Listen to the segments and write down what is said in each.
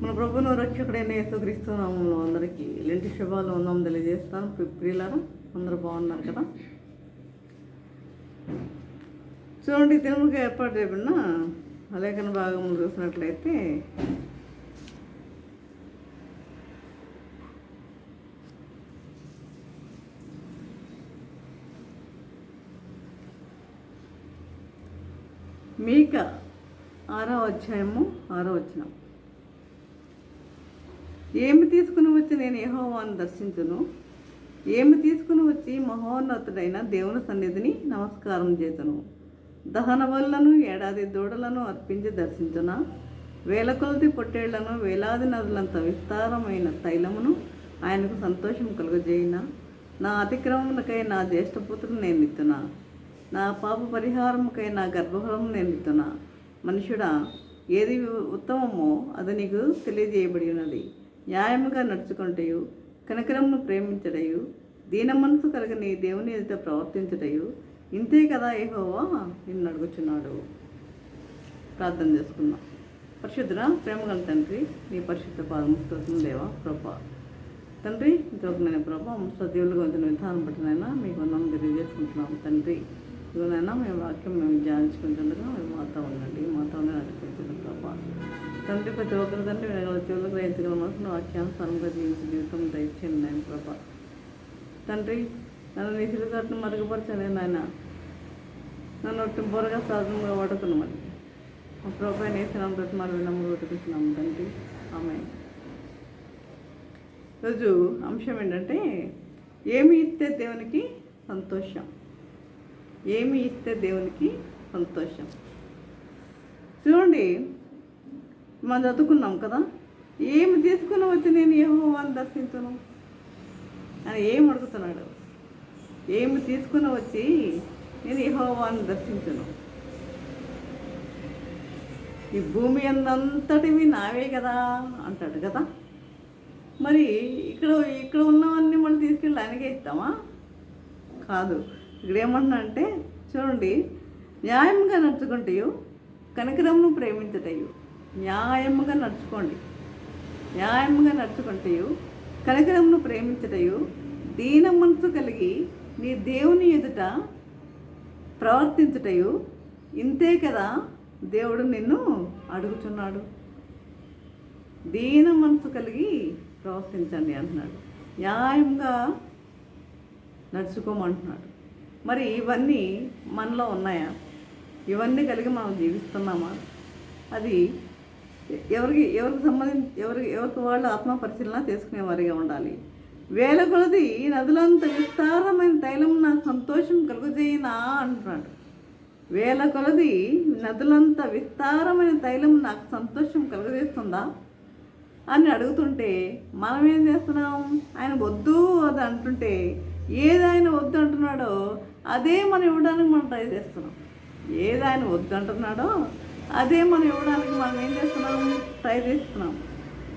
మన ప్రభువును రక్షకుడైన యేసుక్రీస్తు నామములో అందరికీ ఇలాంటి శుభాలు ఉందాం తెలియజేస్తాను. ప్రియులారా, అందరూ బాగున్నారు కదా. చూడండి, తెలుగుగా ఏర్పాటు చేయబడిన లేఖన భాగం చూసినట్లయితే మీకా 6వ అధ్యాయము 6వ వచనం. ఏమి తీసుకుని వచ్చి నేను యెహోవాను దర్శించును, ఏమి తీసుకుని వచ్చి మహోన్నతుడైన దేవుని సన్నిధిని నమస్కారం చేతును. దహన బలులను ఏడాది దూడలను అర్పించి దర్శించున, వేల కొలది పొట్టేళ్లను వేలాది నదులంత విస్తారమైన తైలమును ఆయనకు సంతోషం కలుగజేయిన. నా అతిక్రమములకై నా జ్యేష్ఠపుత్రుని నేను ఇత్తునా, నా పాప పరిహారముకై నా గర్భఫలము నేను ఇత్తునా. మనుషుడా, ఏది ఉత్తమమో అది నీకు తెలియజేయబడి ఉన్నది. న్యాయముగా నడుచుకుంటయు, కనికరమును ప్రేమించడయు, దీన మనసు కలిగిన దేవుని ఎదుట ప్రవర్తించటయు ఇంతే కదా యెహోవా నిన్ను అడుగుచున్నాడు. ప్రార్థన చేసుకుందాం. పరిశుద్ధుడా, ప్రేమగల తండ్రి, నీ పరిశుద్ధ పాదము స్తోత్రం దేవా ప్రభా. తండ్రి, ఇంకొకనైనా ప్రభా సజీవులుగా ఉంచిన విధానం బట్టినైనా మీకు వందనం తెలియజేసుకుంటున్నాము. తండ్రి, ఇదిగోనైనా మేము వాక్యం మేము ధ్యానించుకుంటుండగా మేము మాతో ఉండండి, మాతోనే నడిపించండి ప్రభా. తండ్రి, ప్రతి ఒక్కరి తండ్రి వినగల చెవులు గ్రహించగల మనసును వాక్యానుసారంగా జీవించే జీవితం దయచేయండి నాయన ప్రభా. తండ్రి, నన్ను నీ సిలుగాటును మరుగుపరచండి నాయన. నన్ను బొరగా సాధనంగా వాడుకున్నామని మా ప్రభా నేసినాం ప్రతి మరి వినమ్మ కొట్టుకుంటున్నాము తండ్రి. ఆమె రోజు అంశం ఏంటంటే, ఏమి ఇస్తే దేవునికి సంతోషం. ఏమి ఇస్తే దేవునికి సంతోషం. చూడండి, మనం చదువుకున్నాం కదా, ఏమి తీసుకుని వచ్చి నేను యెహోవాను దర్శించును అని ఏం అడుగుతున్నాడు. ఏమి తీసుకుని వచ్చి నేను యెహోవాను దర్శించును. ఈ భూమి అంతటివి నావే కదా అంటాడు కదా. మరి ఇక్కడ ఉన్నవన్నీ మనం తీసుకెళ్ళి ఆయనకే ఇస్తామా? కాదు. ఇక్కడ ఏమన్నా అంటే చూడండి, న్యాయంగా నడుచుకుంటయు, కనికరమును ప్రేమించటయు. న్యాయముగా నడుచుకోండి, న్యాయముగా నడుచుకుంటయు, కనికరమును ప్రేమించటయు, దీన మనసు కలిగి నీ దేవుని ఎదుట ప్రవర్తించుటయు ఇంతే కదా దేవుడు నిన్ను అడుగుతున్నాడు. దీన మనసు కలిగి ప్రవర్తించండి అంటున్నాడు. న్యాయంగా నడుచుకోమంటున్నాడు. మరి ఇవన్నీ మనలో ఉన్నాయా? ఇవన్నీ కలిగి మనం జీవిస్తున్నామా? అది ఎవరికి వాళ్ళు ఆత్మ పరిశీలన చేసుకునేవారిగా ఉండాలి. వేల కొలది నదులంత విస్తారమైన తైలం నాకు సంతోషం కలుగజేయనా అంటున్నాడు. వేల కొలది నదులంత విస్తారమైన తైలం నాకు సంతోషం కలుగజేస్తుందా అని అడుగుతుంటే మనం ఏం చేస్తున్నాం? ఆయన వద్దు అది అంటుంటే, ఏది ఆయన వద్దు అంటున్నాడో అదే మనం ఇవ్వడానికి మనం ట్రై చేస్తున్నాం. ఏది ఆయన వద్దు అంటున్నాడో అదే మనం ఇవ్వడానికి మనం ఏం చేస్తున్నాం? ట్రై చేస్తున్నాం.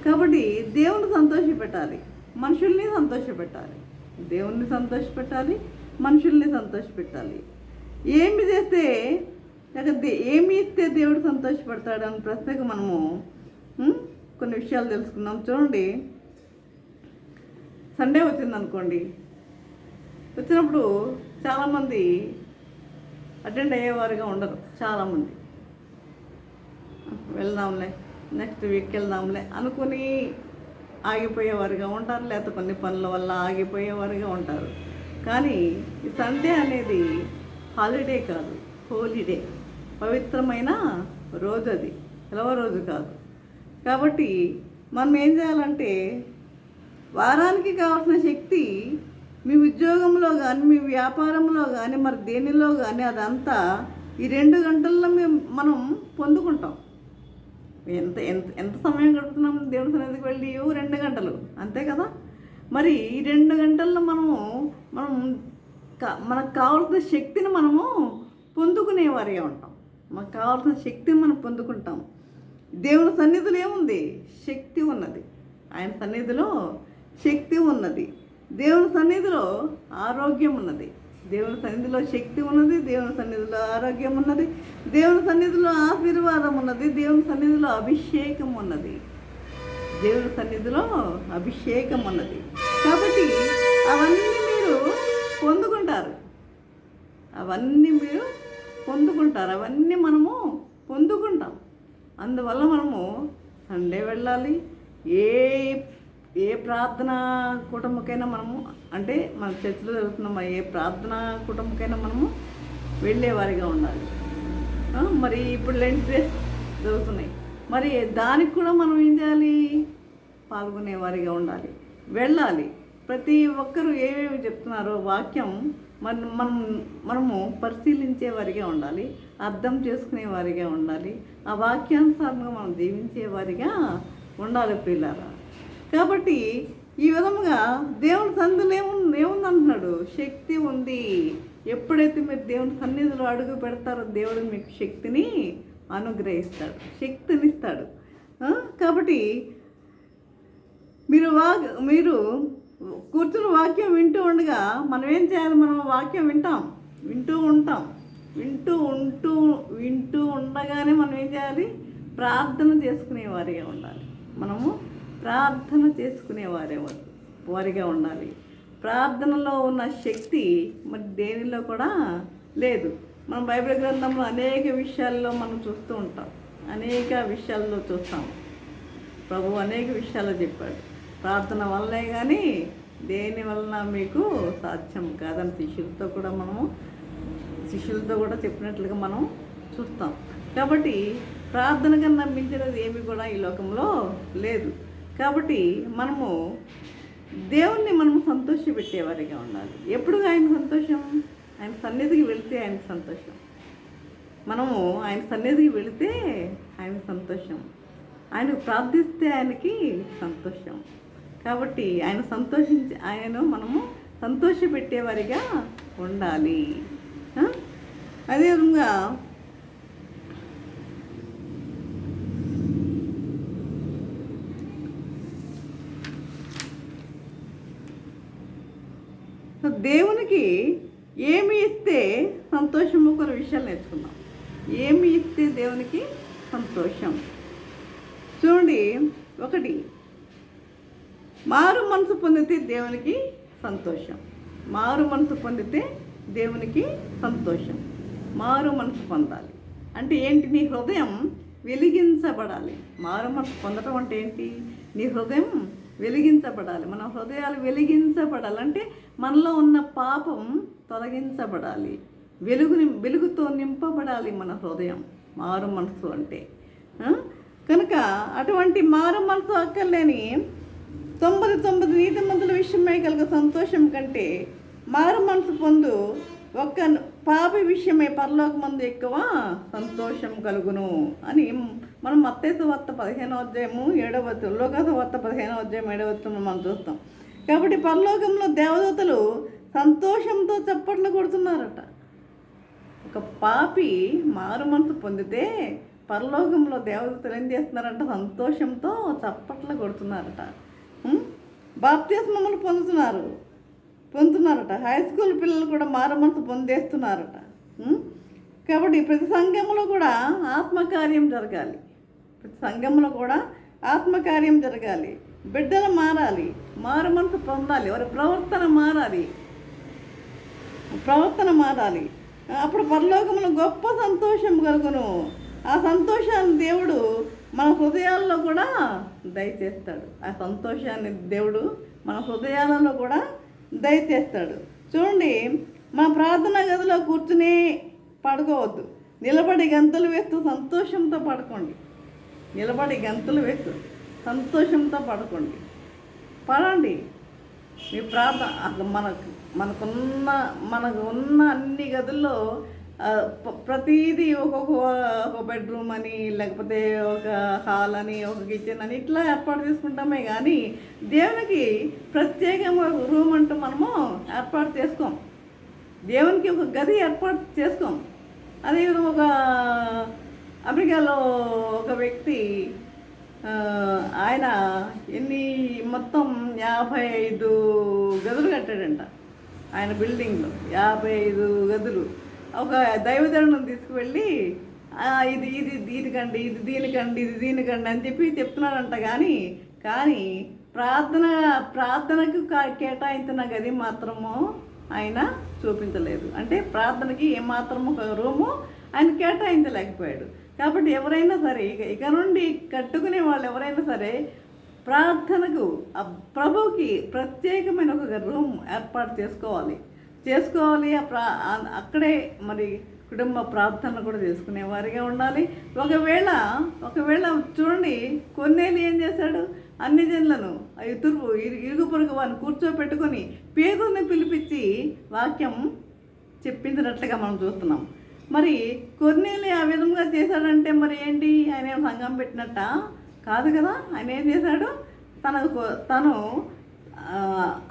కాబట్టి దేవుని సంతోషపెట్టాలి, మనుషుల్ని సంతోషపెట్టాలి. దేవుణ్ణి సంతోషపెట్టాలి, మనుషుల్ని సంతోషపెట్టాలి. ఏమి చేస్తే ఏమి ఇస్తే దేవుడు సంతోషపడతాడు అని ప్రశ్నకు మనము కొన్ని విషయాలు తెలుసుకుందాం. చూడండి, సండే వచ్చిందనుకోండి, వచ్చినప్పుడు చాలామంది అటెండ్ అయ్యేవారుగా ఉండరు. చాలామంది వెళ్దాంలే, నెక్స్ట్ వీక్ వెళ్దాంలే అనుకుని ఆగిపోయేవారుగా ఉంటారు, లేకపోతే కొన్ని పనుల వల్ల ఆగిపోయేవారుగా ఉంటారు. కానీ ఈ సండే అనేది హాలిడే కాదు, హోలీడే, పవిత్రమైన రోజు. అది సెలవు రోజు కాదు. కాబట్టి మనం ఏం చేయాలంటే, వారానికి కావాల్సిన శక్తి మీ ఉద్యోగంలో కానీ, మీ వ్యాపారంలో కానీ, మరి దేనిలో కానీ అదంతా ఈ 2 గంటల్లో మనం పొందుకుంటాం. ఎంత ఎంత ఎంత సమయం గడుపుతున్నాం దేవుడి సన్నిధికి వెళ్ళి? 2 గంటలు, అంతే కదా. మరి ఈ 2 గంటల్లో మనం మనకు కావాల్సిన శక్తిని మనము పొందుకునేవారిగా ఉంటాం. మనకు కావాల్సిన శక్తిని మనం పొందుకుంటాం. దేవుని సన్నిధిలో ఏముంది? శక్తి ఉన్నది. ఆయన సన్నిధిలో శక్తి ఉన్నది. దేవుని సన్నిధిలో ఆరోగ్యం ఉన్నది. దేవుని సన్నిధిలో శక్తి ఉన్నది. దేవుని సన్నిధిలో ఆరోగ్యం ఉన్నది. దేవుని సన్నిధిలో ఆశీర్వాదం ఉన్నది. దేవుని సన్నిధిలో అభిషేకం ఉన్నది. దేవుని సన్నిధిలో అభిషేకం ఉన్నది. కాబట్టి అవన్నీ మీరు పొందుకుంటారు. అవన్నీ మీరు పొందుకుంటారు. అవన్నీ మనము పొందుకుంటాం. అందువల్ల మనము సండే వెళ్ళాలి. ఏ ఏ ప్రార్థనా కుటుంబకైనా మనము, అంటే మన చర్చిలో జరుగుతున్న ఏ ప్రార్థనా కుటుంబకైనా మనము వెళ్ళేవారిగా ఉండాలి. మరి ఇప్పుడు లెంట్ డేస్ జరుగుతున్నాయి. మరి దానికి కూడా మనం ఏం చేయాలి? పాల్గొనేవారిగా ఉండాలి, వెళ్ళాలి. ప్రతి ఒక్కరూ ఏమేమి చెప్తున్నారో వాక్యం మనము పరిశీలించేవారిగా ఉండాలి, అర్థం చేసుకునేవారిగా ఉండాలి, ఆ వాక్యానుసారంగా మనం జీవించేవారిగా ఉండాలి ప్రియులారా. కాబట్టి ఈ విధముగా దేవుని సన్నిధిలో ఏముందంటున్నాడు? శక్తి ఉంది. ఎప్పుడైతే మీరు దేవుని సన్నిధిలో అడుగు పెడతారో దేవుడు మీకు శక్తిని అనుగ్రహిస్తాడు, శక్తినిస్తాడు. కాబట్టి మీరు కూర్చుని వాక్యం వింటూ ఉండగా మనం ఏం చేయాలి? మనం వాక్యం వింటూ ఉండగానే మనం ఏం చేయాలి? ప్రార్థన చేసుకునేవారిగా ఉండాలి. మనము ప్రార్థన వారిగా ఉండాలి. ప్రార్థనలో ఉన్న శక్తి మరి దేనిలో కూడా లేదు. మనం బైబిల్ గ్రంథంలో అనేక విషయాల్లో మనం చూస్తూ ఉంటాం, అనేక విషయాల్లో చూస్తాం. ప్రభు అనేక విషయాల్లో చెప్పాడు, ప్రార్థన వల్లే కానీ దేని వలన మీకు సాధ్యం కాదని శిష్యులతో కూడా చెప్పినట్లుగా మనం చూస్తాం. కాబట్టి ప్రార్థన కన్నా మించినది ఏమి కూడా ఈ లోకంలో లేదు. కాబట్టి మనము దేవుణ్ణి మనము సంతోషపెట్టేవారిగా ఉండాలి. ఎప్పుడు ఆయన సంతోషం? ఆయన సన్నిధికి వెళితే ఆయన సంతోషం. మనము ఆయన సన్నిధికి వెళితే ఆయన సంతోషం, ఆయన ప్రార్థిస్తే ఆయనకి సంతోషం. కాబట్టి ఆయనను మనము సంతోషపెట్టేవారిగా ఉండాలి. అదేవిధంగా దేవునికి ఏమి ఇస్తే సంతోషము కొన్ని విషయాలు నేర్చుకుందాం. ఏమి ఇస్తే దేవునికి సంతోషం? చూడండి, ఒకటి, మారు మనసు పొందితే దేవునికి సంతోషం. మారు మనసు పొందితే దేవునికి సంతోషం. మారు మనసు పొందాలి అంటే ఏంటి? నీ హృదయం వెలిగించబడాలి. మారు మనసు పొందడం అంటే ఏంటి? నీ హృదయం వెలిగించబడాలి. మన హృదయాలు వెలిగించబడాలంటే మనలో ఉన్న పాపం తొలగించబడాలి, వెలుగుతో నింపబడాలి మన హృదయం. మారు మనసు అంటే కనుక అటువంటి మారు మనసు అక్కర్లేని 99 నీతిమంతుల విషయమై కలుగు సంతోషం కంటే మారు మనసు పొందు ఒక్క పాపి విషయమై పరలోకమందు ఎక్కువ సంతోషం కలుగును అని మనం మత్తయి సువార్త 15వ అధ్యాయము 7వ వచనం, లోకా సువార్త 15వ అధ్యాయం 7వ వచనం మనం చూస్తాం. కాబట్టి పరలోకంలో దేవదూతలు సంతోషంతో చప్పట్లు కొడుతున్నారట. ఒక పాపి మారు మనసు పొందితే పరలోకంలో దేవదూతలు ఏం చేస్తున్నారంట? సంతోషంతో చప్పట్లు కొడుతున్నారట. బాప్తిస్మములు పొందుతున్నారట. హై స్కూల్ పిల్లలు కూడా మారు మనసు పొందేస్తున్నారట. కాబట్టి ప్రతి సంఘంలో కూడా ఆత్మకార్యం జరగాలి. ప్రతి సంఘంలో కూడా ఆత్మకార్యం జరగాలి. బిడ్డలు మారాలి, మారు మనసు పొందాలి, వారి ప్రవర్తన మారాలి. అప్పుడు పరలోకములో గొప్ప సంతోషం కలుగును. ఆ సంతోషాన్ని దేవుడు మన హృదయాల్లో కూడా దయచేస్తాడు. ఆ సంతోషాన్ని దేవుడు మన హృదయాలలో కూడా దయచేస్తాడు. చూడండి, మన ప్రార్థనా గదిలో కూర్చుని పడుకోవద్దు. నిలబడి గంతులు వేస్తూ సంతోషంతో పడుకోండి. పడండి. మీ ప్రార్థన అసలు మనకు ఉన్న అన్ని గదుల్లో ప్రతిదీ ఒక బెడ్రూమ్ అని, లేకపోతే ఒక హాల్ అని, ఒక కిచెన్ అని ఇట్లా ఏర్పాటు చేసుకుంటామే కానీ దేవునికి ప్రత్యేకంగా ఒక రూమ్ అంటూ మనము ఏర్పాటు చేసుకోం. దేవునికి ఒక గది ఏర్పాటు చేసుకోం. అదేవిధంగా ఒక అమెరికాలో ఒక వ్యక్తి ఆయన మొత్తం 55 గదులు కట్టాడంట. ఆయన బిల్డింగ్లో 55 గదులు. ఒక దైవజనులను తీసుకువెళ్ళి ఇది దీనికండి అని చెప్పి చెప్తున్నాడంట. కానీ కానీ ప్రార్థనకు కేటాయించిన గది మాత్రము ఆయన చూపించలేదు. అంటే ప్రార్థనకి ఏమాత్రము ఒక రూము ఆయన కేటాయించలేకపోయాడు. కాబట్టి ఎవరైనా సరే ఇక నుండి కట్టుకునే వాళ్ళు ఎవరైనా సరే ప్రార్థనకు ప్రభువుకి ప్రత్యేకమైన ఒక రూమ్ ఏర్పాటు చేసుకోవాలి. అక్కడే మరి కుటుంబ ప్రార్థన కూడా చేసుకునే వారిగా ఉండాలి. ఒకవేళ చూడండి, కొన్నేళ్ళు ఏం చేశాడు, అన్ని జనులను ఇరుగు పొరుగు వారిని కూర్చోపెట్టుకొని పేదల్ని పిలిపించి వాక్యం చెప్పించినట్లుగా మనం చూస్తున్నాం. మరి కొన్నేళ్ళు ఆ విధంగా చేశాడంటే మరి ఏంటి, ఆయన ఏం సంఘం పెట్టినట్ట కాదు కదా. ఆయన ఏం చేశాడు, తను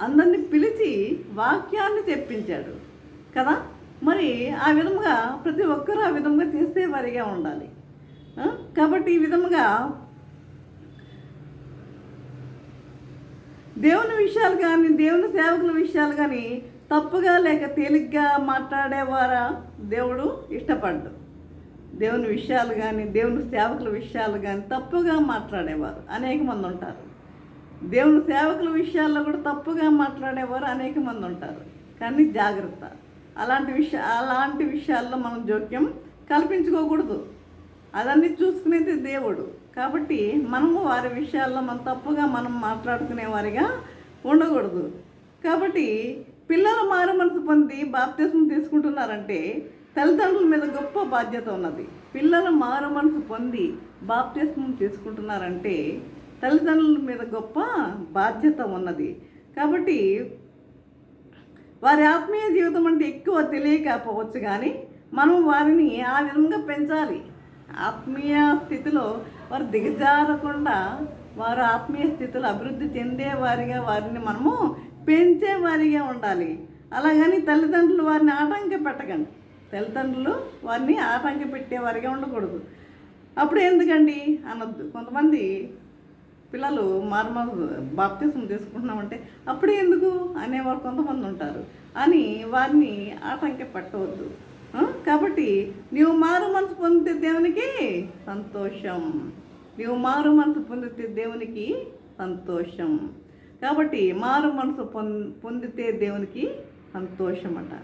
అందరినీ పిలిచి వాక్యాన్ని చెప్పించాడు కదా. మరి ఆ విధంగా ప్రతి ఒక్కరూ ఆ విధంగా చేస్తే వారిగా ఉండాలి. కాబట్టి ఈ విధముగా దేవుని విషయాలు కానీ దేవుని సేవకుల విషయాలు కానీ తప్పుగా లేక తేలిగ్గా మాట్లాడేవారా దేవుడు ఇష్టపడ్డు. దేవుని విషయాలు కానీ దేవుని సేవకుల విషయాలు కానీ తప్పుగా మాట్లాడేవారు అనేక మంది ఉంటారు. దేవుని సేవకుల విషయాల్లో కూడా తప్పుగా మాట్లాడేవారు అనేక మంది ఉంటారు. కానీ జాగ్రత్త, అలాంటి విషయాల్లో మనం జోక్యం కల్పించుకోకూడదు. అదన్నీ చూసుకునేది దేవుడు. కాబట్టి మనము వారి విషయాల్లో తప్పుగా మాట్లాడుకునే వారిగా ఉండకూడదు. కాబట్టి పిల్లలు మారు మనసు పొంది బాప్తిస్మం తీసుకుంటున్నారంటే తల్లిదండ్రుల మీద గొప్ప బాధ్యత ఉన్నది. పిల్లలు మారు మనసు పొంది బాప్తిస్మం తీసుకుంటున్నారంటే తల్లిదండ్రుల మీద గొప్ప బాధ్యత ఉన్నది. కాబట్టి వారి ఆత్మీయ జీవితం అంటే ఎక్కువ తెలియకపోవచ్చు, కానీ మనం వారిని ఆ విధంగా పెంచాలి. ఆత్మీయ స్థితిలో వారు దిగజారకుండా వారు ఆత్మీయ స్థితిలో అభివృద్ధి చెందేవారిగా వారిని మనము పెంచేవారిగా ఉండాలి. అలాగని తల్లిదండ్రులు వారిని ఆటంక పెట్టకండి. తల్లిదండ్రులు వారిని ఆటంక పెట్టేవారిగా ఉండకూడదు. అప్పుడు ఎందుకండి అనొద్దు. కొంతమంది పిల్లలు బాప్తిస్మం తీసుకుంటున్నామంటే అప్పుడే ఎందుకు అనేవారు కొంతమంది ఉంటారు అని వారిని ఆటంక పెట్టవద్దు. కాబట్టి నీవు మారు మనసు పొందితే దేవునికి సంతోషం. కాబట్టి మారు మనసు పొందితే దేవునికి సంతోషం అట.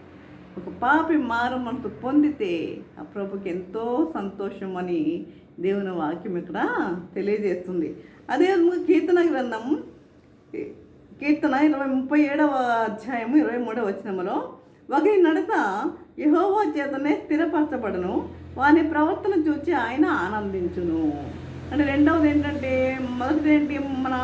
ఒక పాపి మారు మనసు పొందితే ఆ ప్రభుకి ఎంతో సంతోషం అని దేవుని వాక్యం ఇక్కడ తెలియజేస్తుంది. అదే కీర్తన గ్రంథం కీర్తన 37వ అధ్యాయము 23వ వచనములో ఒకరి నడత యెహోవా చేతనే స్థిరపరచబడును, వాని ప్రవర్తన చూచి ఆయన ఆనందించును. అంటే రెండవది ఏంటంటే, మొదటిది ఏంటి, మన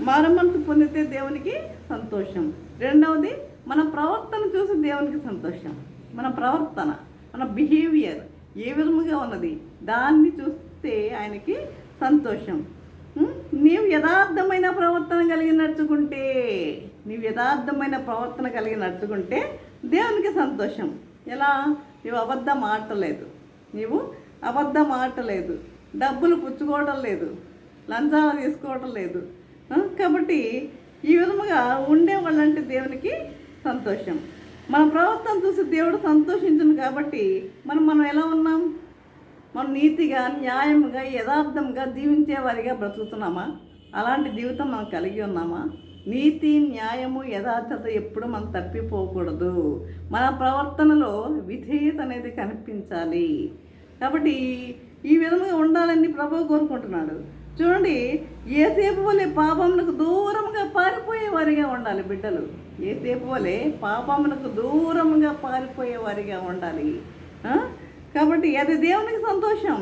మారు మనసు పొందితే దేవునికి సంతోషం. రెండవది మన ప్రవర్తన చూసి దేవునికి సంతోషం. మన ప్రవర్తన, మన బిహేవియర్ ఏ విధముగా ఉన్నది దాన్ని చూస్తే ఆయనకి సంతోషం. నీవు యథార్థమైన ప్రవర్తన కలిగి నడుచుకుంటే దేవునికి సంతోషం. ఎలా? నీవు అబద్ధం ఆడలేదు, డబ్బులు పుచ్చుకోవడం లేదు, లంచాలు తీసుకోవడం లేదు. కాబట్టి ఈ విధముగా ఉండేవాళ్ళంటే దేవునికి సంతోషం. మన ప్రవర్తన చూసి దేవుడు సంతోషించును. కాబట్టి మనం ఎలా ఉన్నాం? మనం నీతిగా, న్యాయంగా, యథార్థంగా జీవించేవారిగా బ్రతుకుతున్నామా? అలాంటి జీవితం మనం కలిగి ఉన్నామా? నీతి, న్యాయము, యథార్థత ఎప్పుడు మనం తప్పిపోకూడదు. మన ప్రవర్తనలో విధేయత అనేది కనిపించాలి. కాబట్టి ఈ విధంగా ఉండాలని ప్రభువు కోరుకుంటున్నాడు. చూడండి, ఏసేపు వలె పాపమునకు దూరంగా పారిపోయేవారిగా ఉండాలి బిడ్డలు. ఏసేపు వలె పాపమునకు దూరంగా పారిపోయేవారిగా ఉండాలి. కాబట్టి అది దేవునికి సంతోషం.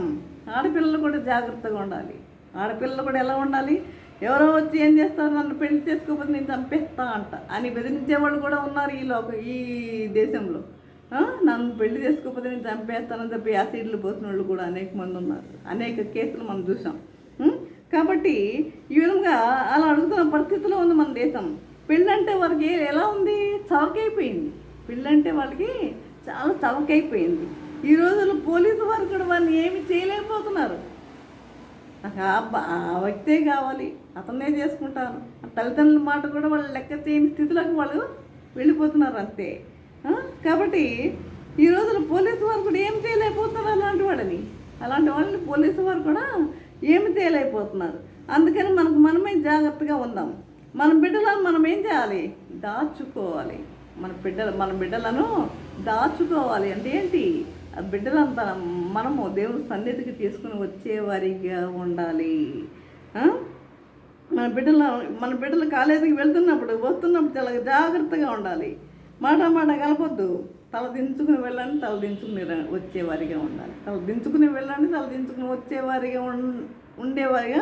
ఆడపిల్లలు కూడా జాగ్రత్తగా ఉండాలి. ఆడపిల్లలు కూడా ఎలా ఉండాలి? ఎవరో వచ్చి ఏం చేస్తారు, నన్ను పెళ్లి చేసుకోకపోతే నేను చంపేస్తా అని బెదిరించే వాళ్ళు కూడా ఉన్నారు ఈ దేశంలో. నన్ను పెళ్లి చేసుకోకపోతే నేను చంపేస్తానని చెప్పి యాసిడ్లు పోసిన వాళ్ళు కూడా అనేక మంది ఉన్నారు. అనేక కేసులు మనం చూసాం. కాబట్టి ఈ విధంగా అలా అడుగుతున్న పరిస్థితిలో ఉంది మన దేశం. పెళ్ళంటే వారికి ఎలా ఉంది? చవకైపోయింది. పెళ్ళంటే వాళ్ళకి చాలా చవకైపోయింది. ఈ రోజుల్లో పోలీసు వారు కూడా వాళ్ళని ఏమి చేయలేకపోతున్నారు. నాకు ఆ వ్యక్తే కావాలి, అతన్నే చేసుకుంటాను, తల్లిదండ్రుల మాట కూడా వాళ్ళు లెక్క చేయని స్థితిలోకి వాళ్ళు వెళ్ళిపోతున్నారు అంతే. కాబట్టి ఈ రోజుల్లో పోలీసు వారు కూడా ఏం చేయలేకపోతున్నారు అలాంటి వాళ్ళని. అలాంటి వాళ్ళని పోలీసు వారు కూడా ఏమి తేలైపోతున్నారు. అందుకని మనమే జాగ్రత్తగా ఉందాం. మన బిడ్డలను మనం ఏం చేయాలి? దాచుకోవాలి. మన బిడ్డలను దాచుకోవాలి. అంటే ఏంటి? ఆ బిడ్డలంతా మనము దేవుని సన్నిధికి తీసుకుని వచ్చేవారిగా ఉండాలి. మన బిడ్డలు కాలేజీకి వెళ్తున్నప్పుడు వస్తున్నప్పుడు చాలా జాగ్రత్తగా ఉండాలి. మాట కలపొద్దు. తల దించుకుని వెళ్ళండి, తల దించుకుని వచ్చేవారిగా ఉండాలి. తల దించుకుని వెళ్ళండి, తల దించుకుని వచ్చేవారిగా ఉండేవారిగా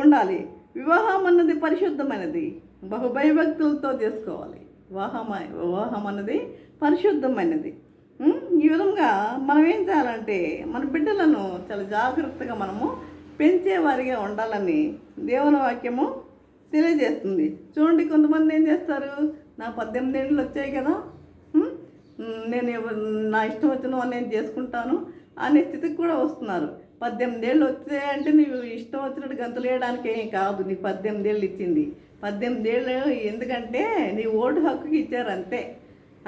ఉండాలి. వివాహం అన్నది పరిశుద్ధమైనది, బహుభయభక్తులతో చేసుకోవాలి. వివాహం అన్నది పరిశుద్ధమైనది. ఈ విధంగా మనం ఏం చేయాలంటే మన బిడ్డలను చాలా జాగ్రత్తగా మనము పెంచేవారిగా ఉండాలని దేవుని వాక్యము తెలియజేస్తుంది. చూడండి, కొంతమంది ఏం చేస్తారు? నా 18 ఏళ్ళు వచ్చాయి కదా, నేను నా ఇష్టం వచ్చిన నేను చేసుకుంటాను అనే స్థితికి కూడా వస్తున్నారు. 18 ఏళ్ళు వచ్చాయంటే నీవు ఇష్టం వచ్చినట్టు గంతులు వేయడానికి ఏం కాదు. నీకు 18 ఏళ్ళు ఇచ్చింది. 18 ఏళ్ళు ఎందుకంటే నీ ఓటు హక్కుకి ఇచ్చారు అంతే.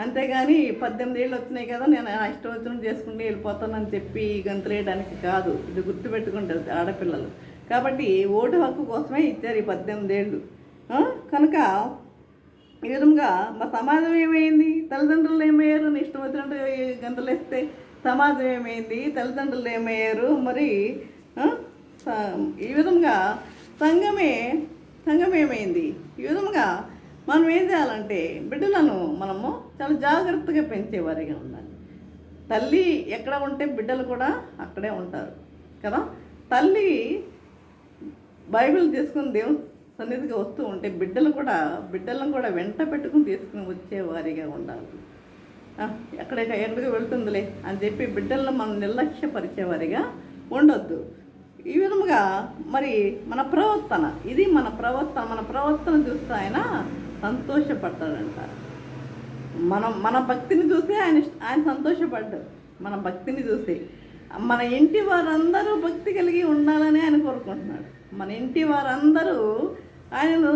అంతేగాని 18 ఏళ్ళు వచ్చినాయి కదా నేను నా ఇష్టం వచ్చినట్టు చేసుకుంటూ వెళ్ళిపోతానని చెప్పి గంతులు వేయడానికి కాదు. ఇది గుర్తుపెట్టుకుంటారు ఆడపిల్లలు. కాబట్టి ఓటు హక్కు కోసమే ఇచ్చారు ఈ 18 ఏళ్ళు. కనుక ఈ విధంగా మా సమాజం ఏమైంది? తల్లిదండ్రులు ఏమయ్యారు? నీ ఇష్టం వచ్చినట్టు గంతులు వేస్తే సమాజం ఏమైంది? తల్లిదండ్రులు ఏమయ్యారు? మరి ఈ విధంగా సంఘం ఏమైంది? ఈ విధంగా మనం ఏం చేయాలంటే బిడ్డలను మనము చాలా జాగ్రత్తగా పెంచేవారిగా ఉండాలి. తల్లి ఎక్కడ ఉంటే బిడ్డలు కూడా అక్కడే ఉంటారు కదా. తల్లి బైబిల్ తీసుకుని దేవుని సన్నిధిగా వస్తూ ఉంటే బిడ్డలను కూడా వెంట పెట్టుకుని తీసుకుని వచ్చేవారిగా ఉండాలి. ఎక్కడైనా ఎందుకు వెళ్తుందిలే అని చెప్పి బిడ్డలను మనం నిర్లక్ష్యపరిచేవారిగా ఉండొద్దు. ఈ విధముగా మరి మన ప్రవర్తన చూస్తే ఆయన సంతోషపడతాడంట. మన భక్తిని చూసి ఆయన సంతోషపడ్డాడు. మన భక్తిని చూసి మన ఇంటి వారందరూ భక్తి కలిగి ఉండాలని ఆయన కోరుకుంటున్నాడు. మన ఇంటి వారందరూ ఆయనను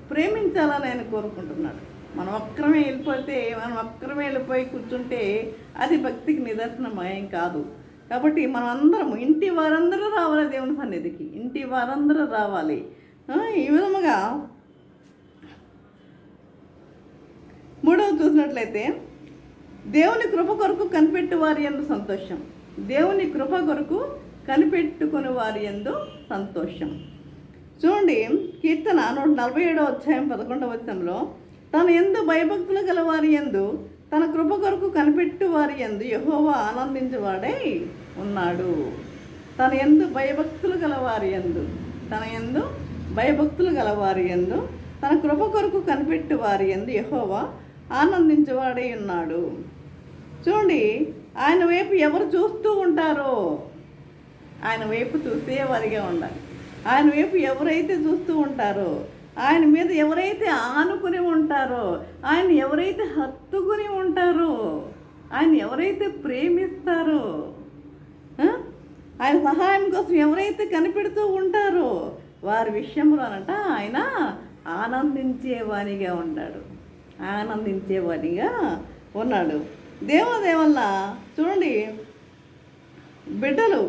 ప్రేమించాలని ఆయన కోరుకుంటున్నాడు. మనం ఒక్కరమే వెళ్ళిపోయి కూర్చుంటే అది భక్తికి నిదర్శనం ఏం కాదు. కాబట్టి మనం అందరం ఇంటి వారందరూ రావాలి దేవుని సన్నిధికి. ఇంటి వారందరూ రావాలి. ఈ విధముగా మూడవ చూసినట్లయితే దేవుని కృప కొరకు కనిపెట్టు వారి యందు సంతోషం. దేవుని కృప కొరకు కనిపెట్టుకుని వారి యందు సంతోషం. చూడండి, కీర్తన 147వ అధ్యాయం 11వ వచనంలో తన యందు భయభక్తులు గల వారి యందు తన కృప కొరకు కనిపెట్టు వారి యందు యెహోవా ఆనందించేవాడై ఉన్నాడు. తన యందు భయభక్తులు గల వారి యందు తన కృప కొరకు కనిపెట్టు వారి యందు యెహోవా ఆనందించేవాడై ఉన్నాడు. చూడండి, ఆయన వైపు ఎవరు చూస్తూ ఉంటారో ఆయన వైపు చూసేవారిగా ఉండాలి. ఆయన వైపు ఎవరైతే చూస్తూ ఉంటారో, ఆయన మీద ఎవరైతే ఆనుకుని ఉంటారో, ఆయన ఎవరైతే హత్తుకుని ఉంటారో, ఆయన ఎవరైతే ప్రేమిస్తారో, ఆయన సహాయం కోసం ఎవరైతే కనిపెడుతూ ఉంటారో వారి విషయంలోనట ఆయన ఆనందించేవానిగా ఉన్నాడు. దేవల్ల చూడండి, బిడ్డలు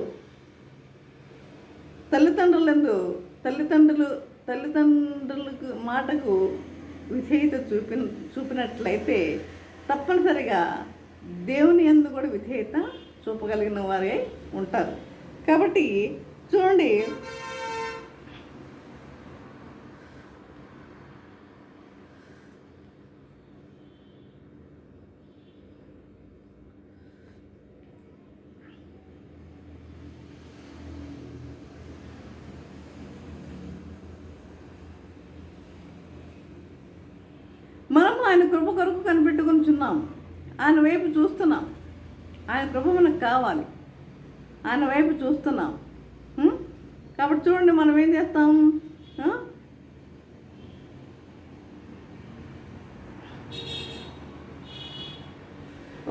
తల్లిదండ్రులకు మాటకు విధేయత చూపినట్లయితే తప్పనిసరిగా దేవుని యందు కూడా విధేయత చూపగలిగిన వారే ఉంటారు. కాబట్టి చూడండి, మనము ఆయన కృప కొరకు కనిపెట్టుకుంటున్నాం. ఆయన వైపు చూస్తున్నాం. ఆయన కృప మనకు కావాలి. ఆయన వైపు చూస్తున్నాం. కాబట్టి చూడండి, మనం ఏం చేస్తాం?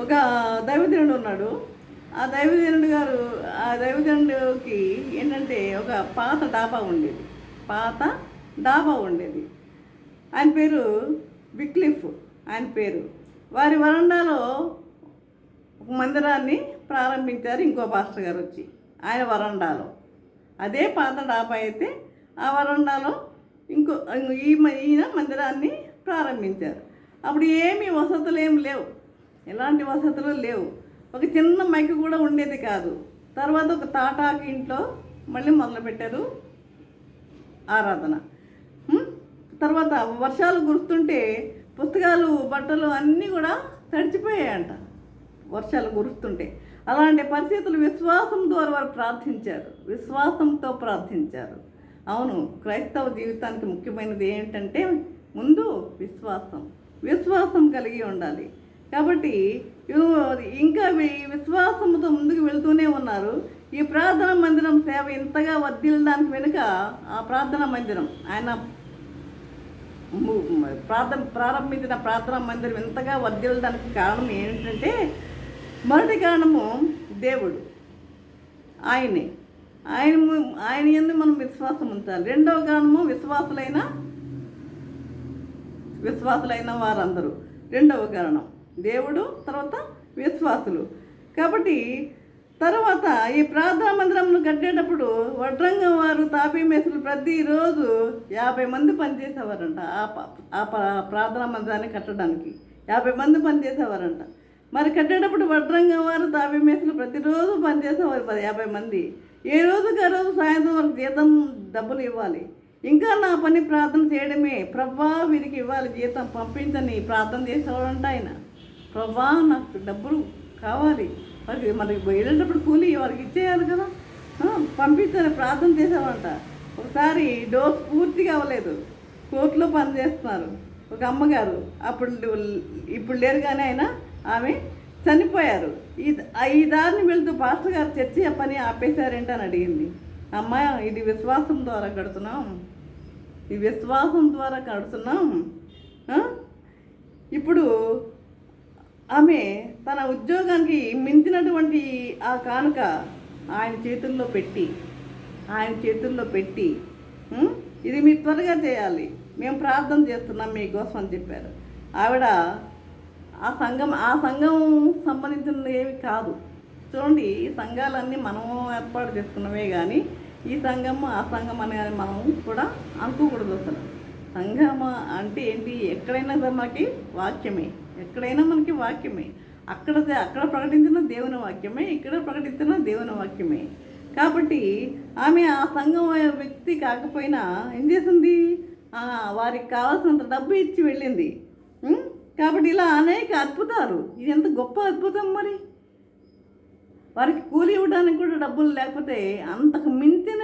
ఒక దైవజనుడు ఉన్నాడు. ఆ దైవజనుడికి ఏంటంటే ఒక పాత డాబా ఉండేది. ఆయన పేరు విక్లిఫ్. ఆయన పేరు. వారి వరండాలో ఒక మందిరాన్ని ప్రారంభించారు ఇంకో పాస్టర్ గారు వచ్చి ఆయన వరండాలో. అదే పాత డాబా అయితే ఆ వరండాలో ఈయన మందిరాన్ని ప్రారంభించారు. అప్పుడు ఏమీ వసతులు ఏమి లేవు, ఎలాంటి వసతులు లేవు. ఒక చిన్న మైక్ కూడా ఉండేది కాదు. తర్వాత ఒక తాటాకి ఇంట్లో మళ్ళీ మొదలుపెట్టారు ఆరాధన. తర్వాత వర్షాలు కురుస్తుంటే పుస్తకాలు బట్టలు అన్నీ కూడా తడిచిపోయాయంట వర్షాలు కురుస్తుంటే. అలాంటి పరిస్థితులు విశ్వాసం ద్వారా వారు ప్రార్థించారు, విశ్వాసంతో ప్రార్థించారు. అవును, క్రైస్తవ జీవితానికి ముఖ్యమైనది ఏంటంటే ముందు విశ్వాసం కలిగి ఉండాలి. కాబట్టి ఇంకా విశ్వాసంతో ముందుకు వెళ్తూనే ఉన్నారు. ఈ ప్రార్థనా మందిరం సేవ ఇంతగా వర్ధిల్లడానికి వెనుక ఆ ప్రార్థనా మందిరం ఆయన ప్రారంభించిన ప్రార్థనా మందిరం ఇంతగా వర్ధిల్లడానికి కారణం ఏంటంటే మొదటి కారణము దేవుడు, ఆయన యందు మనం విశ్వాసం ఉంచాలి. రెండవ కారణము విశ్వాసులైన వారందరూ. రెండవ కారణం దేవుడు, తర్వాత విశ్వాసులు. కాబట్టి తర్వాత ఈ ప్రార్థనా మందిరంను కట్టేటప్పుడు వడ్రంగం వారు తాపీ మేసులు ప్రతిరోజు 50 మంది పనిచేసేవారంట. ఆ ప్రార్థనా మందిరాన్ని కట్టడానికి 50 మంది పనిచేసేవారంట. మరి కట్టేటప్పుడు వడ్రంగం వారు తాపీ మేసులు ప్రతిరోజు పనిచేసేవారు 50 మంది. ఏ రోజుకి ఆ రోజు సాయంత్రం వరకు జీతం డబ్బులు ఇవ్వాలి. ఇంకా నా పని ప్రార్థన చేయడమే. ప్రభా వీరికి ఇవ్వాలి జీతం పంపించని ప్రార్థన చేసేవాడంట ఆయన. ప్రభా నాకు డబ్బులు కావాలి, మనకి వెళ్ళేటప్పుడు కూలి వారికి ఇచ్చేయాలి కదా, పంపించని ప్రార్థన చేసేవాడంట. ఒకసారి డోస్ పూర్తిగా అవ్వలేదు, కోర్టులో పనిచేస్తున్నారు ఒక అమ్మగారు. ఇప్పుడు లేరు కానీ ఆమె చనిపోయారు. ఈ దారిని వెళ్తూ పాస్టర్ గారు చర్చి ఆ పని ఆపేశారేంటని అడిగింది. అమ్మ, ఇది విశ్వాసం ద్వారా కడుతున్నాం, ఇప్పుడు ఆమె తన ఉద్యోగానికి మించినటువంటి ఆ కానుక ఆయన చేతుల్లో పెట్టి ఇది మీరు త్వరగా చేయాలి, మేము ప్రార్థన చేస్తున్నాం మీకోసం అని చెప్పారు. ఆవిడ ఆ సంఘం సంబంధించినది ఏమి కాదు. చూడండి, ఈ సంఘాలన్నీ మనం ఏర్పాటు చేసుకున్నవే కానీ ఈ సంఘం ఆ సంఘం అనేది మనం కూడా అనుకోకూడదు. అసలు సంఘం అంటే ఏంటి? ఎక్కడైనా మనకి వాక్యమే, అక్కడ ప్రకటించిన దేవుని వాక్యమే, ఇక్కడ ప్రకటించిన దేవుని వాక్యమే. కాబట్టి ఆమె ఆ సంఘం వ్యక్తి కాకపోయినా ఏం చేసింది? వారికి కావాల్సినంత డబ్బు ఇచ్చి వెళ్ళింది. కాబట్టి ఇలా అనేక అద్భుతాలు, ఇది ఎంత గొప్ప అద్భుతం! మరి వారికి కూలి ఇవ్వడానికి కూడా డబ్బులు లేకపోతే అంతకు మించిన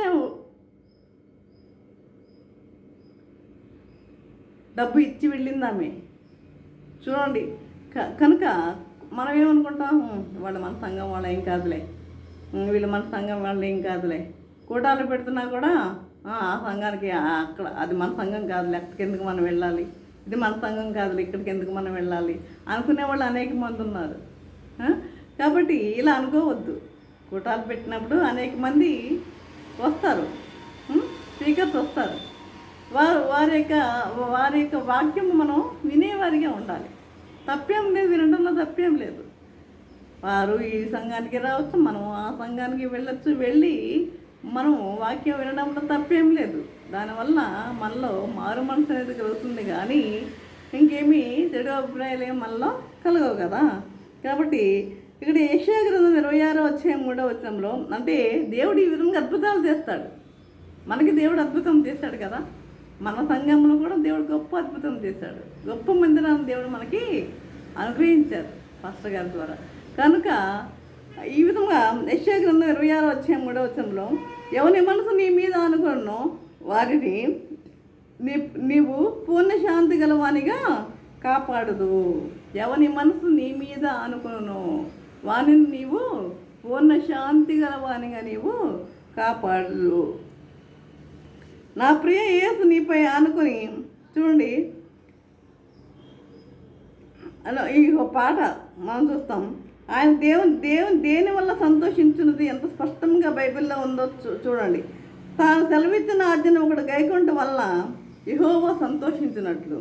డబ్బు ఇచ్చి వెళ్ళింది ఆమె. చూడండి, కనుక మనం ఏమనుకుంటాం, వాళ్ళు మన సంఘం వాళ్ళు ఏం కాదులే, వీళ్ళు మన సంఘం వాళ్ళు ఏం కాదులే, కూటాలు పెడుతున్నా కూడా ఆ సంఘానికి అక్కడ అది మన సంఘం కాదులే, అక్కడికి ఎందుకు మనం వెళ్ళాలి, ఇది మన సంఘం కాదులే, ఇక్కడికి ఎందుకు మనం వెళ్ళాలి అనుకునే వాళ్ళు అనేక మంది ఉన్నారు. కాబట్టి ఇలా అనుకోవద్దు. కూటాలు పెట్టినప్పుడు అనేక మంది వస్తారు, స్పీకర్స్ వస్తారు. వారి యొక్క వాక్యం మనం వినేవారిగా ఉండాలి. తప్పేం లేదు, వినడంలో తప్పేం లేదు. వారు ఈ సంఘానికి రావచ్చు, మనం ఆ సంఘానికి వెళ్ళొచ్చు. వెళ్ళి మనం వాక్యం వినడంలో తప్పేం లేదు. దానివల్ల మనలో మారు మనసు అనేది కలుగుతుంది కానీ ఇంకేమీ చెడు అభిప్రాయాలు ఏమి మనలో కలగవు కదా. కాబట్టి ఇక్కడ యెషయా గ్రంథం 26:3 అంటే దేవుడు ఈ విధంగా అద్భుతాలు చేస్తాడు. మనకి దేవుడు అద్భుతం చేశాడు కదా. మన సంఘంలో కూడా దేవుడు గొప్ప అద్భుతం చేశాడు. గొప్ప మందిరాన్ని దేవుడు మనకి అనుగ్రహించారు పాస్టర్ గారి ద్వారా. కనుక ఈ విధంగా యెషయా గ్రంథం 26:3 ఎవరి మనసు నీ మీద అనుకున్నో వారిని నీవు పూర్ణ శాంతి గలవానిగా కాపాడదు. ఎవని మనసు నీ మీద అనుకున్నో వారిని నీవు పూర్ణ శాంతి గలవానిగా నీవు కాపాడు. నా ప్రియ యేసు నీపై అనుకుని చూడండి. అలా ఈ పాట మనం చూస్తాం. ఆయన దేవుని దేని వల్ల సంతోషించున్నది ఎంత స్పష్టంగా బైబిల్లో ఉందో చూడండి. తాను సెలవిచ్చిన ఆజ్ఞను ఒకటి గైకొనట వల్ల యెహోవా సంతోషించినట్లు,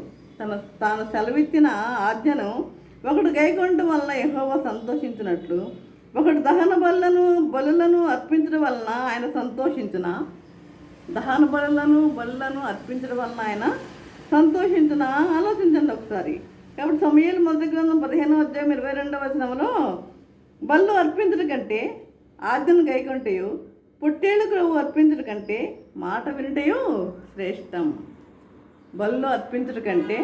తాను సెలవిచ్చిన ఆజ్ఞను ఒకడు గైకొనడం వలన యెహోవా సంతోషించినట్లు ఒకడు దహన బలులను అర్పించడం వలన ఆయన సంతోషించున. దహన బలులను అర్పించడం వలన ఆయన సంతోషించున. ఆలోచించండి ఒకసారి. కాబట్టి సమూయేలు మొదటి గ్రంథం 15:22 బళ్ళు అర్పించడం కంటే ఆజ్ఞను గైకొంటయు, పొట్టేళ్ళు క్రొవ్వు అర్పించడం కంటే మాట వినుటయు శ్రేష్టం. బళ్ళు అర్పించడం కంటే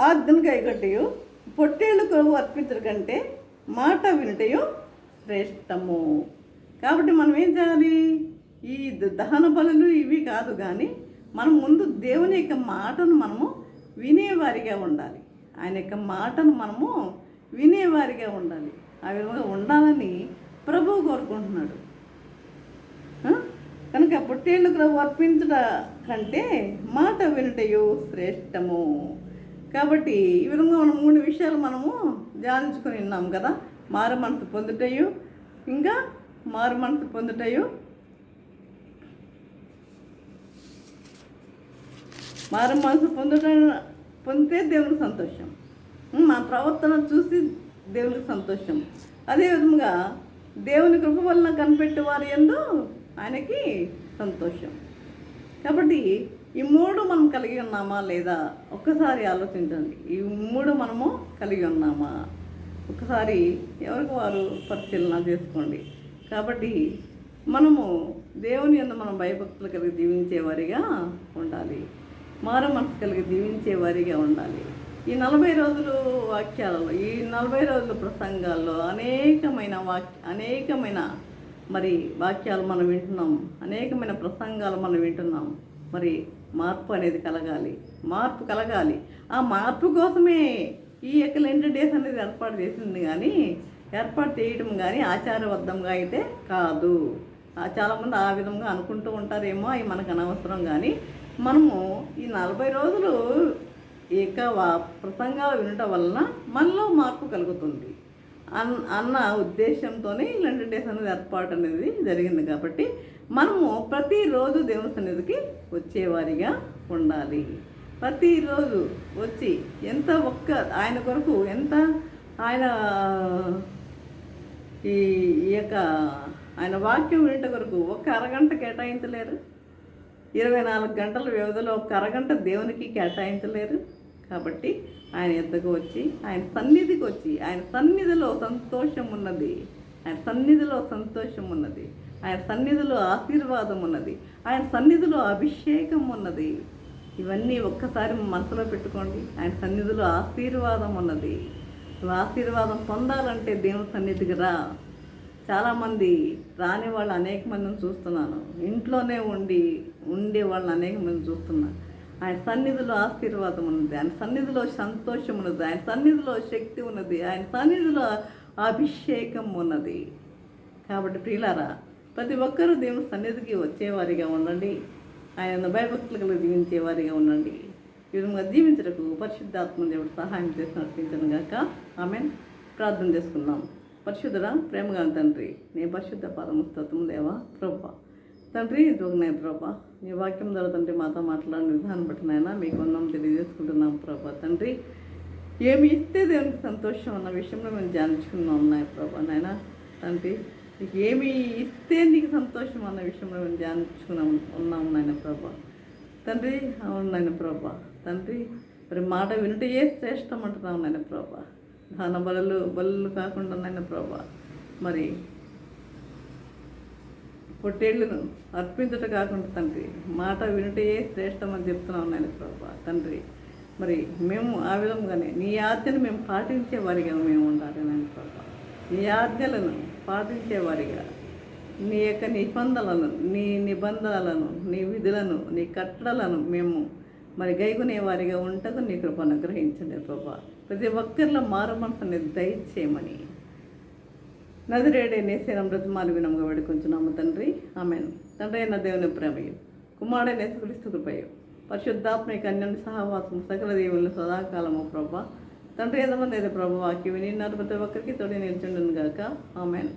ఆజ్ఞను గైకొంటయు, పొట్టేళ్ళు క్రొవ్వు అర్పించడం కంటే మాట వినుటయు శ్రేష్టము. కాబట్టి మనం ఏం చేయాలి? ఈ దహన బలులు ఇవి కాదు, కానీ మనం ముందు దేవుని యొక్క మాటను మనము వినేవారిగా ఉండాలి. ఆయన యొక్క మాటను మనము వినేవారిగా ఉండాలి. ఆ విధంగా ఉండాలని ప్రభువు కోరుకుంటున్నాడు. కనుక పొట్టేళ్ళు క్రొవ్వు అర్పించట కంటే మాట వినుటయు శ్రేష్టము. కాబట్టి ఈ విధంగా మనం 3 విషయాలు మనము ధ్యానించుకొని ఉన్నాం కదా. మారు మనసు పొందుటయు, ఇంకా మారు మనసు పొందితే దేవునికి సంతోషం. మన ప్రవర్తన చూసి దేవునికి సంతోషం. అదేవిధంగా దేవుని కృప వలన కనిపెట్టే వారి యందు ఆయనకి సంతోషం. కాబట్టి ఈ 3 మనం కలిగి ఉన్నామా లేదా ఒక్కసారి ఆలోచించండి. ఈ 3 మనము కలిగి ఉన్నామా ఒకసారి ఎవరికి వారు పరిశీలన చేసుకోండి. కాబట్టి మనము దేవుని యందు మనం భయభక్తులు కలిగి జీవించేవారిగా ఉండాలి. మారు మనసు కలిగి జీవించేవారిగా ఉండాలి. ఈ 40 రోజులు వాక్యాలలో, ఈ 40 రోజుల ప్రసంగాల్లో అనేకమైన మరి వాక్యాలు మనం వింటున్నాం, అనేకమైన ప్రసంగాలు మనం వింటున్నాం. మరి మార్పు అనేది కలగాలి. ఆ మార్పు కోసమే ఈ యొక్క లెంట్ డేస్ అనేది ఏర్పాటు చేసింది, కానీ ఏర్పాటు చేయడం కానీ ఆచారబద్ధంగా అయితే కాదు. చాలామంది ఆ విధంగా అనుకుంటూ ఉంటారేమో, అవి మనకు అనవసరం. కానీ మనము ఈ 40 రోజులు ప్రసంగాలు వినటం వలన మనలో మార్పు కలుగుతుంది అన్న ఉద్దేశంతోనే ఈ లెంట్ డేస్ అనేది ఏర్పాటు అనేది జరిగింది. కాబట్టి మనము ప్రతిరోజు దేవుని సన్నిధికి వచ్చేవారిగా ఉండాలి. ప్రతిరోజు వచ్చి ఆయన కొరకు ఆయన ఈ యొక్క ఆయన వాక్యం వినట కొరకు ఒక అరగంట కేటాయించలేరు. 24 గంటల వ్యవధిలో ఒక అరగంట దేవునికి కేటాయించలేరు. కాబట్టి ఆయన ఎద్దకు వచ్చి, ఆయన సన్నిధికి వచ్చి, ఆయన సన్నిధిలో సంతోషం ఉన్నది, ఆయన సన్నిధిలో ఆశీర్వాదం ఉన్నది, ఆయన సన్నిధిలో అభిషేకం ఉన్నది. ఇవన్నీ ఒక్కసారి మనసులో పెట్టుకోండి. ఆయన సన్నిధిలో ఆశీర్వాదం ఉన్నది. నువ్వు ఆశీర్వాదం పొందాలంటే దేవుని సన్నిధికి రా. చాలామంది రాని వాళ్ళు అనేక మందిని చూస్తున్నాను. ఇంట్లోనే ఉండే వాళ్ళని అనేక మందిని చూస్తున్నాను. ఆయన సన్నిధిలో ఆశీర్వాదం ఉన్నది, ఆయన సన్నిధిలో సంతోషం ఉన్నది, ఆయన సన్నిధిలో శక్తి ఉన్నది, ఆయన సన్నిధిలో అభిషేకం ఉన్నది. కాబట్టి ప్రియులారా, ప్రతి ఒక్కరూ దేవుని సన్నిధికి వచ్చేవారిగా ఉండండి. ఆయన భయభక్తులు కలిగి జీవించేవారిగా ఉండండి. ఈ విధంగా జీవించటకు పరిశుద్ధాత్మ దేవుడు సహాయం చేసి నడిపించను గాక. ఆమెన్. ప్రార్థన చేసుకుందాం. పరిశుద్ధుడా, ప్రేమగా తండ్రి, నీ పరిశుద్ధ పాదముస్తోత్రం దేవా ప్రభా. తండ్రి ఇదిగోనే ప్రభా, నీ వాక్యం ద్వారా తండ్రి మాతో మాట్లాడిన విధానం బట్టి నాయన మీకు వందనం తెలియజేసుకుంటున్నాం ప్రభా. తండ్రి, ఏమి ఇస్తే దేవునికి సంతోషం అన్న విషయంలో మేము ధ్యానించుకున్నాం నాయ ప్రభా. నాయన తండ్రి, నీకు ఏమి ఇస్తే నీకు సంతోషం అన్న విషయంలో మేము ఉన్నాము నాయన ప్రభా. తండ్రి, అవును నాయన ప్రభా. తండ్రి, మరి మాట వినుటయే శ్రేష్టం అంటున్నాం నాయన ప్రభా. దాన బలులు కాకుండా నాయన ప్రభా, మరి పొట్టేళ్లను అర్పించట కాకుండా తండ్రి మాట వినుటయే శ్రేష్టం అని చెప్తున్నాం నాయన ప్రభా. తండ్రి, మరి మేము ఆ విధంగానే నీ ఆజ్ఞను మేము పాటించేవారిగా మేము ఉండాలి నాయన ప్రభా. నీ ఆజ్ఞలను పాటించేవారిగా, నీ యొక్క నిబంధనలను, నీ విధులను, నీ కట్టడలను మేము మరి గైకొనేవారిగా ఉంటకు నీ కృపను అనుగ్రహించండి ప్రభా. ప్రతి ఒక్కరిలో మారు మనసు అనేది దయచేయమని నజరేయుడైన యేసు బ్రతిమాలు వినముగా వేడుకొంచున్నాము తండ్రి. ఆమెన్. తండ్రి అయిన దేవుని ప్రేమయు, కుమారుడైన యేసుక్రీస్తు కృపయు, పరిశుద్ధాత్మక అన్యోన్య సహవాసము సకల దేవుని సదాకాలము ప్రభా. తండ్రి ఎంతమంది అయితే ప్రభు వాక్యం వినిన్నారు ప్రతి ఒక్కరికి తోడి నిల్చుండును గాక. ఆమెన్.